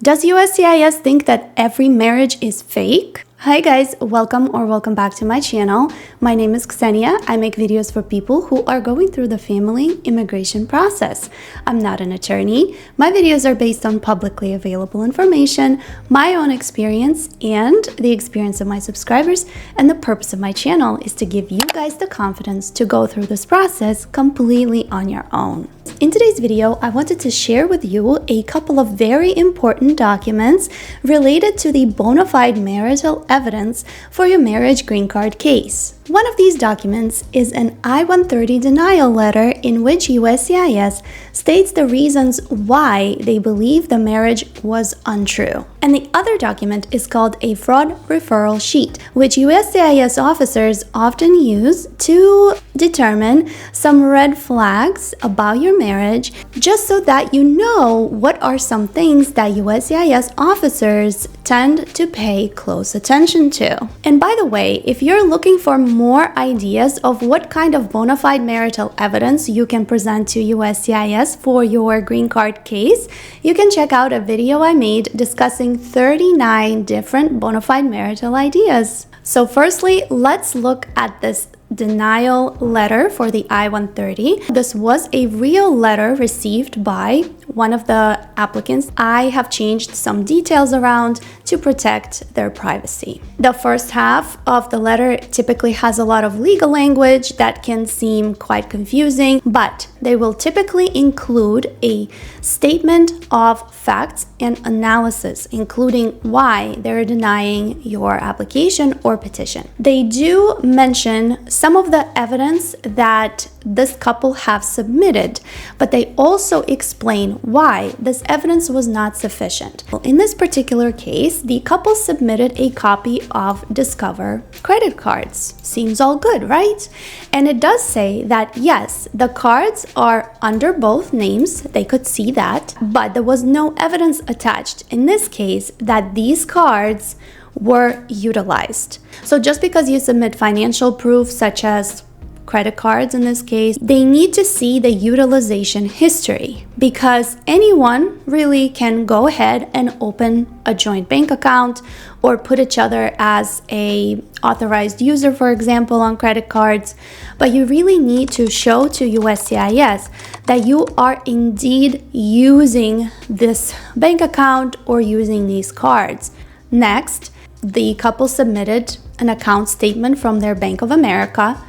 Does USCIS think that every marriage is fake? Hi guys, welcome back to my channel. My name is Ksenia. I make videos for people who are going through the family immigration process. I'm not an attorney. My videos are based on publicly available information, my own experience, and the experience of my subscribers. And the purpose of my channel is to give you guys the confidence to go through this process completely on your own. In today's video, I wanted to share with you a couple of very important documents related to the bona fide marital evidence for your marriage green card case. One of these documents is an I-130 denial letter in which USCIS states the reasons why they believe the marriage was untrue. And the other document is called a fraud referral sheet, which USCIS officers often use to determine some red flags about your marriage, just so that you know what are some things that USCIS officers tend to pay close attention to. And by the way, if you're looking for more ideas of what kind of bona fide marital evidence you can present to USCIS for your green card case, you can check out a video I made discussing 39 different bona fide marital ideas. So firstly, let's look at this denial letter for the I-130. This was a real letter received by one of the applicants. I have changed some details around to protect their privacy. The first half of the letter typically has a lot of legal language that can seem quite confusing, but they will typically include a statement of facts and analysis, including why they're denying your application or petition. They do mention some of the evidence that this couple have submitted, but they also explain why this evidence was not sufficient. In this particular case, the couple submitted a copy of Discover credit cards. Seems all good, right? And it does say that yes, the cards are under both names, they could see that, but there was no evidence attached in this case that these cards were utilized. So just because you submit financial proof such as credit cards in this case, they need to see the utilization history, because anyone really can go ahead and open a joint bank account or put each other as a authorized user, for example, on credit cards. But you really need to show to USCIS that you are indeed using this bank account or using these cards. Next, the couple submitted an account statement from their Bank of America,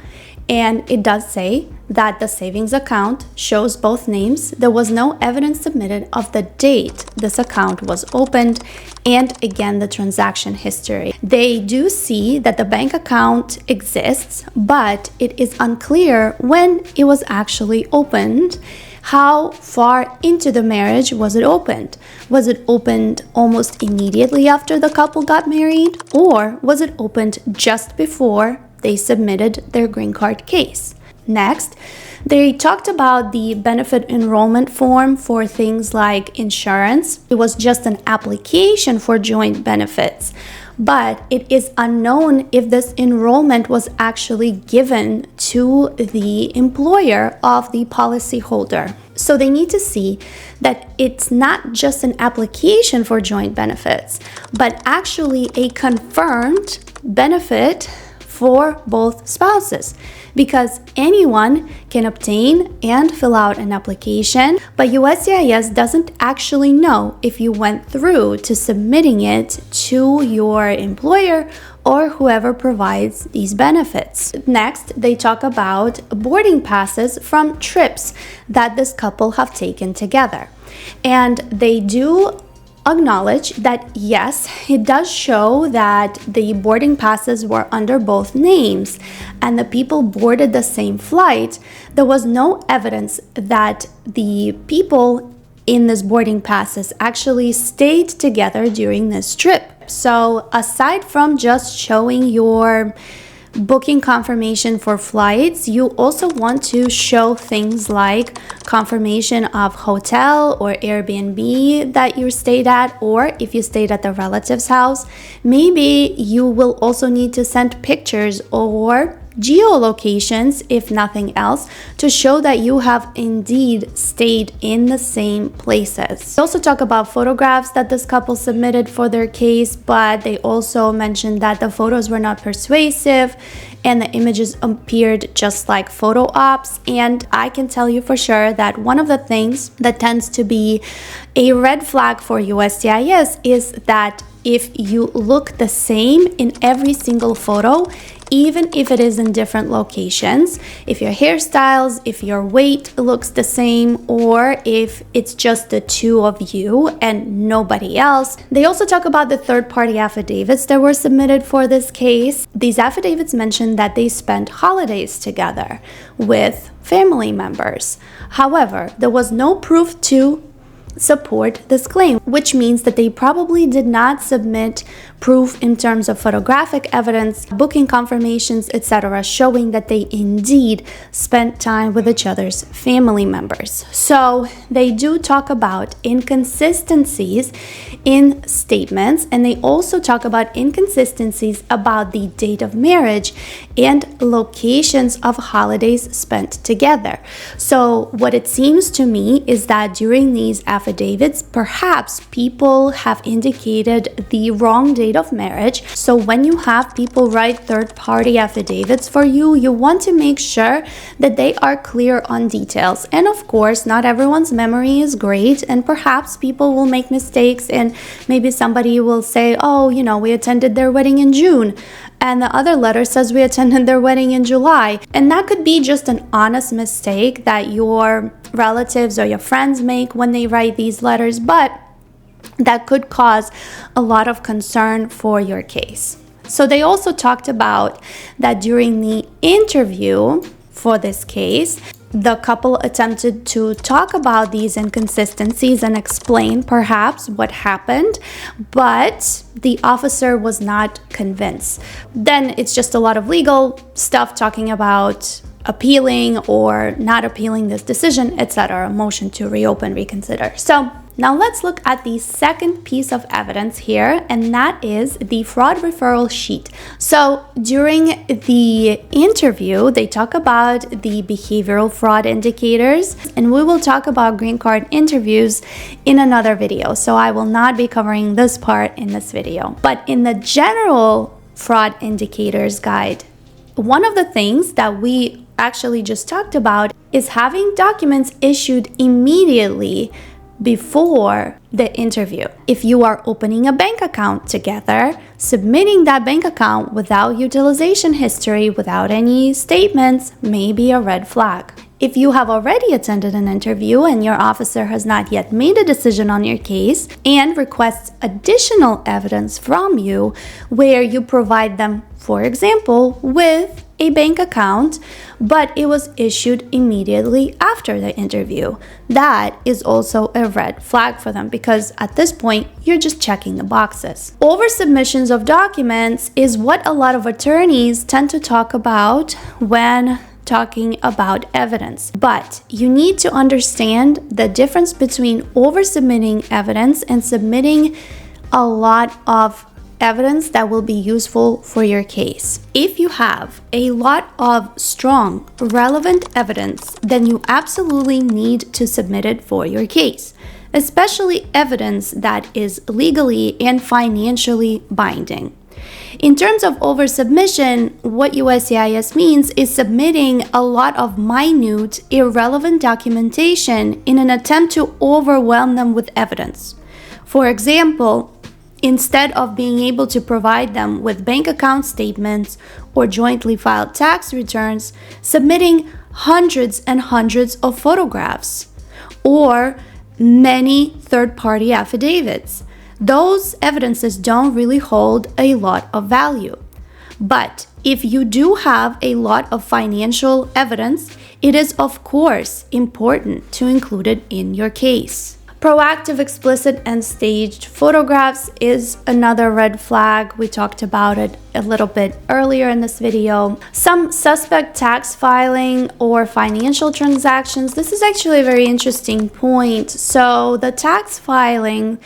and it does say that the savings account shows both names. There was no evidence submitted of the date this account was opened, and again, the transaction history. They do see that the bank account exists, but it is unclear when it was actually opened. How far into the marriage was it opened? Was it opened almost immediately after the couple got married, or was it opened just before they submitted their green card case? Next, they talked about the benefit enrollment form for things like insurance. It was just an application for joint benefits, but it is unknown if this enrollment was actually given to the employer of the policyholder. So they need to see that it's not just an application for joint benefits, but actually a confirmed benefit for both spouses, because anyone can obtain and fill out an application, but USCIS doesn't actually know if you went through to submitting it to your employer or whoever provides these benefits. Next, they talk about boarding passes from trips that this couple have taken together. And they do acknowledge that yes, it does show that the boarding passes were under both names and the people boarded the same flight. There was no evidence that the people in this boarding passes actually stayed together during this trip. So aside from just showing your booking confirmation for flights, you also want to show things like confirmation of hotel or Airbnb that you stayed at, or if you stayed at the relative's house, maybe you will also need to send pictures or geolocations, if nothing else, to show that you have indeed stayed in the same places. They also talk about photographs that this couple submitted for their case, but they also mentioned that the photos were not persuasive and the images appeared just like photo ops. And I can tell you for sure that one of the things that tends to be a red flag for USCIS is that if you look the same in every single photo, even if it is in different locations, if your hairstyles, if your weight looks the same, or if it's just the two of you and nobody else. They also talk about the third-party affidavits that were submitted for this case. These affidavits mention that they spent holidays together with family members. However, there was no proof to support this claim, which means that they probably did not submit proof in terms of photographic evidence, booking confirmations, etc., showing that they indeed spent time with each other's family members. So they do talk about inconsistencies in statements, and they also talk about inconsistencies about the date of marriage and locations of holidays spent together. So what it seems to me is that during these affidavits, perhaps people have indicated the wrong date of marriage. So when you have people write third-party affidavits for you, you want to make sure that they are clear on details. And of course, not everyone's memory is great, and perhaps people will make mistakes, and maybe somebody will say, oh, we attended their wedding in June, and the other letter says we attended their wedding in July. And that could be just an honest mistake that your relatives or your friends make when they write these letters, but that could cause a lot of concern for your case. So they also talked about that during the interview for this case, the couple attempted to talk about these inconsistencies and explain perhaps what happened, but the officer was not convinced. Then it's just a lot of legal stuff talking about appealing or not appealing this decision, etc., a motion to reopen, reconsider. So now let's look at the second piece of evidence here, and that is the fraud referral sheet. So during the interview, they talk about the behavioral fraud indicators, and we will talk about green card interviews in another video. So I will not be covering this part in this video. But in the general fraud indicators guide, one of the things that we actually just talked about is having documents issued immediately before the interview. If you are opening a bank account together, submitting that bank account without utilization history, without any statements, may be a red flag. If you have already attended an interview and your officer has not yet made a decision on your case and requests additional evidence from you where you provide them, for example, with a bank account, but it was issued immediately after the interview, that is also a red flag for them, because at this point you're just checking the boxes. Oversubmissions of documents is what a lot of attorneys tend to talk about when talking about evidence, but you need to understand the difference between oversubmitting evidence and submitting a lot of evidence that will be useful for your case. If you have a lot of strong, relevant evidence, then you absolutely need to submit it for your case, especially evidence that is legally and financially binding. In terms of oversubmission, what USCIS means is submitting a lot of minute, irrelevant documentation in an attempt to overwhelm them with evidence. For example, instead of being able to provide them with bank account statements or jointly filed tax returns, submitting hundreds and hundreds of photographs or many third-party affidavits. Those evidences don't really hold a lot of value. But if you do have a lot of financial evidence, it is of course important to include it in your case. Proactive, explicit, and staged photographs is another red flag. We talked about it a little bit earlier in this video. Some suspect tax filing or financial transactions. This is actually a very interesting point. So the tax filing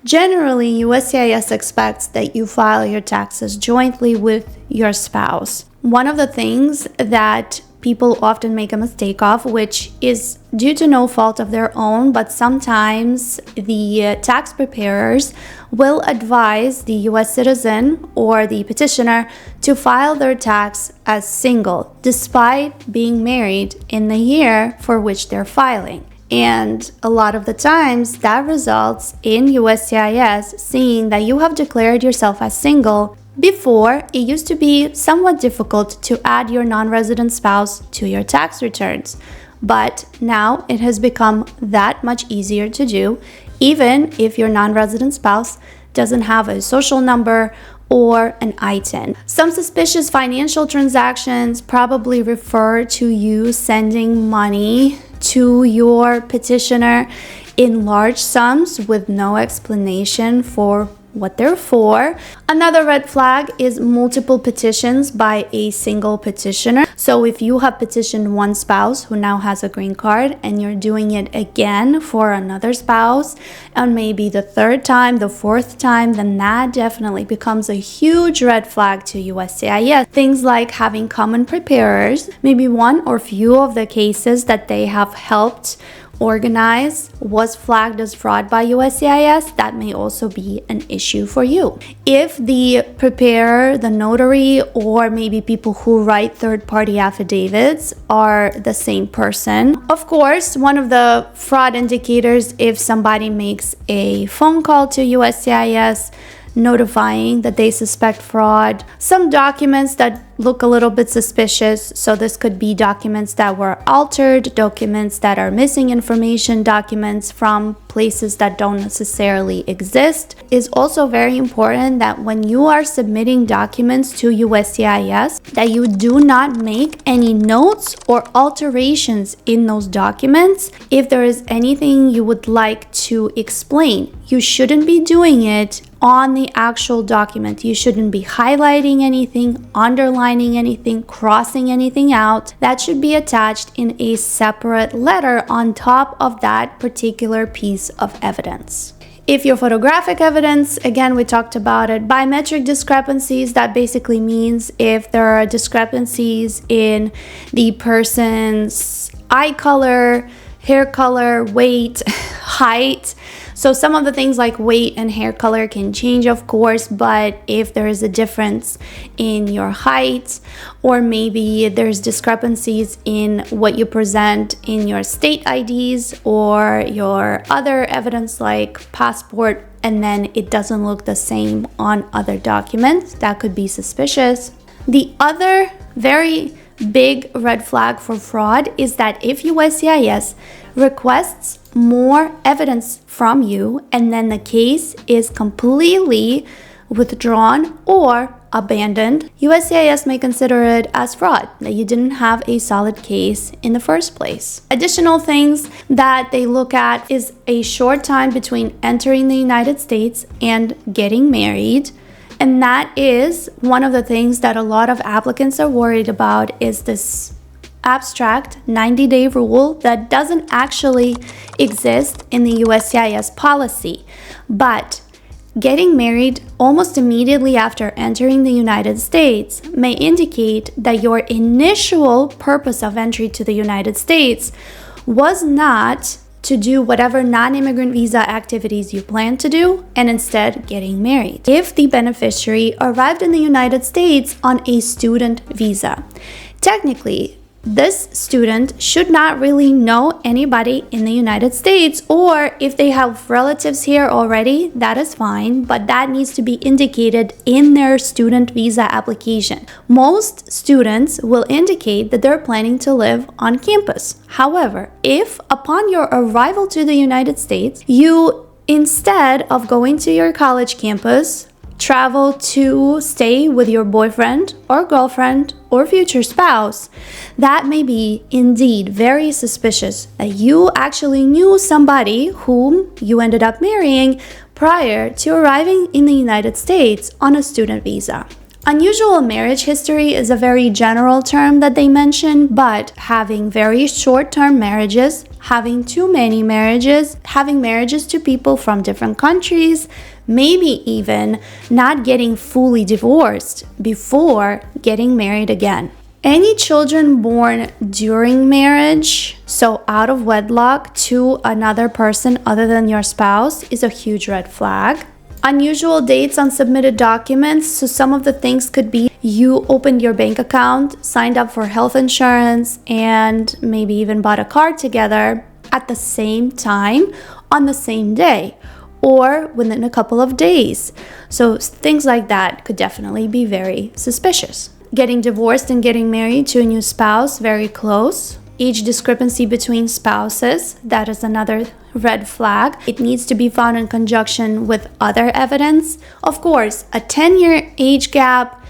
Generally, USCIS expects that you file your taxes jointly with your spouse. One of the things that people often make a mistake of, which is due to no fault of their own, but sometimes the tax preparers will advise the US citizen or the petitioner to file their tax as single, despite being married in the year for which they're filing. And a lot of the times that results in USCIS seeing that you have declared yourself as single. Before, it used to be somewhat difficult to add your non-resident spouse to your tax returns, but now it has become that much easier to do, even if your non-resident spouse doesn't have a social number or an ITIN. Some suspicious financial transactions probably refer to you sending money to your petitioner in large sums with no explanation for what they're for. Another red flag is multiple petitions by a single petitioner. So if you have petitioned one spouse who now has a green card and you're doing it again for another spouse, and maybe the third time, the fourth time, then that definitely becomes a huge red flag to USCIS. Things like having common preparers, maybe one or few of the cases that they have helped organize was flagged as fraud by USCIS, that may also be an issue for you. If the preparer, the notary, or maybe people who write third-party affidavits are the same person. Of course, one of the fraud indicators, if somebody makes a phone call to USCIS notifying that they suspect fraud. Some documents that look a little bit suspicious, so this could be documents that were altered, documents that are missing information, documents from places that don't necessarily exist. Is also very important that when you are submitting documents to USCIS, that you do not make any notes or alterations in those documents. If there is anything you would like to explain, you shouldn't be doing it on the actual document. You shouldn't be highlighting anything, underlining anything, crossing anything out. That should be attached in a separate letter on top of that particular piece of evidence. If your photographic evidence, again, we talked about it, biometric discrepancies, that basically means if there are discrepancies in the person's eye color, hair color, weight, height. So some of the things like weight and hair color can change, of course, but if there is a difference in your height, or maybe there's discrepancies in what you present in your state IDs or your other evidence like passport, and then it doesn't look the same on other documents, that could be suspicious. The other very big red flag for fraud is that if USCIS requests more evidence from you and then the case is completely withdrawn or abandoned, USCIS may consider it as fraud, that you didn't have a solid case in the first place. Additional things that they look at is a short time between entering the United States and getting married. And that is one of the things that a lot of applicants are worried about, is this abstract 90-day rule that doesn't actually exist in the USCIS policy. But getting married almost immediately after entering the United States may indicate that your initial purpose of entry to the United States was not to do whatever non-immigrant visa activities you plan to do, and instead getting married. If the beneficiary arrived in the United States on a student visa, technically, this student should not really know anybody in the United States, or if they have relatives here already, that is fine, but that needs to be indicated in their student visa application. Most students will indicate that they're planning to live on campus. However, if upon your arrival to the United States, you, instead of going to your college campus, travel to stay with your boyfriend or girlfriend or future spouse, that may be indeed very suspicious that you actually knew somebody whom you ended up marrying prior to arriving in the United States on a student visa. Unusual marriage history is a very general term that they mention, but having very short-term marriages, having too many marriages, having marriages to people from different countries, maybe even not getting fully divorced before getting married again. Any children born during marriage, so out of wedlock to another person other than your spouse, is a huge red flag. Unusual dates on submitted documents, so some of the things could be you opened your bank account, signed up for health insurance, and maybe even bought a car together at the same time on the same day or within a couple of days. So things like that could definitely be very suspicious. Getting divorced and getting married to a new spouse, very close. Age discrepancy between spouses, that is another red flag. It needs to be found in conjunction with other evidence. Of course, a 10-year age gap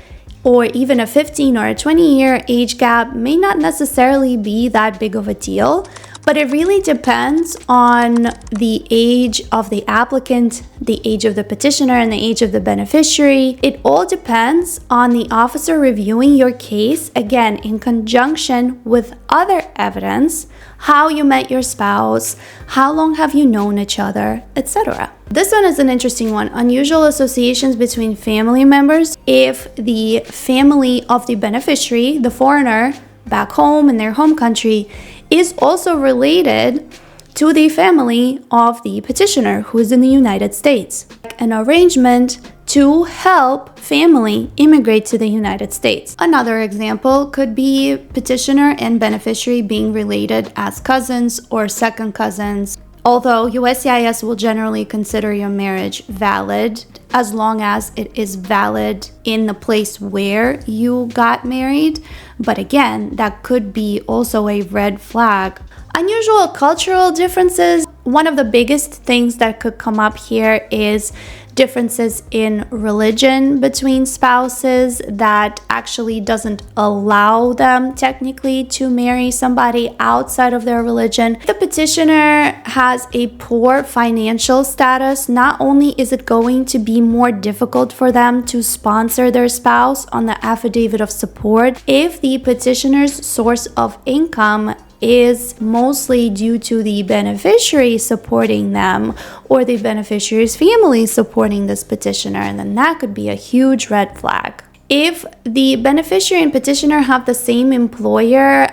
or even a 15 or a 20-year age gap may not necessarily be that big of a deal, but it really depends on the age of the applicant, the age of the petitioner, and the age of the beneficiary. It all depends on the officer reviewing your case, again, in conjunction with other evidence, how you met your spouse, how long have you known each other, etc. This one is an interesting one. Unusual associations between family members. If the family of the beneficiary, the foreigner, back home in their home country, is also related to the family of the petitioner who is in the United States. An arrangement to help family immigrate to the United States. Another example could be petitioner and beneficiary being related as cousins or second cousins. Although USCIS will generally consider your marriage valid as long as it is valid in the place where you got married. But again, that could be also a red flag. Unusual cultural differences. One of the biggest things that could come up here is differences in religion between spouses that actually doesn't allow them technically to marry somebody outside of their religion. If the petitioner has a poor financial status, not only is it going to be more difficult for them to sponsor their spouse on the affidavit of support, if the petitioner's source of income is mostly due to the beneficiary supporting them or the beneficiary's family supporting this petitioner, and then that could be a huge red flag. If the beneficiary and petitioner have the same employer,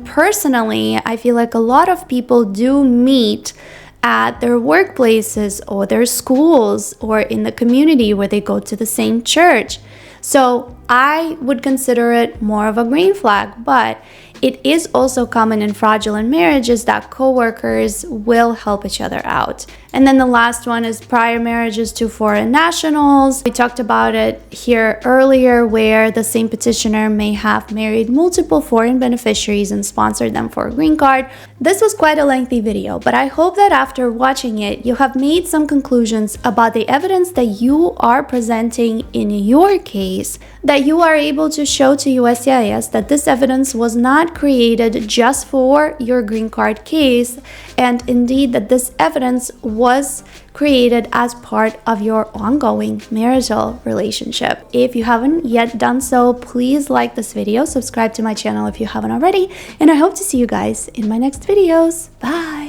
personally, I feel like a lot of people do meet at their workplaces or their schools or in the community where they go to the same church. So I would consider it more of a green flag, but it is also common in fraudulent marriages that co-workers will help each other out. And then the last one is prior marriages to foreign nationals. We talked about it here earlier where the same petitioner may have married multiple foreign beneficiaries and sponsored them for a green card. This was quite a lengthy video, but I hope that after watching it, you have made some conclusions about the evidence that you are presenting in your case, that you are able to show to USCIS that this evidence was not created just for your green card case, and indeed that this evidence was created as part of your ongoing marital relationship. If you haven't yet done so, please like this video, subscribe to my channel if you haven't already, and I hope to see you guys in my next videos. Bye!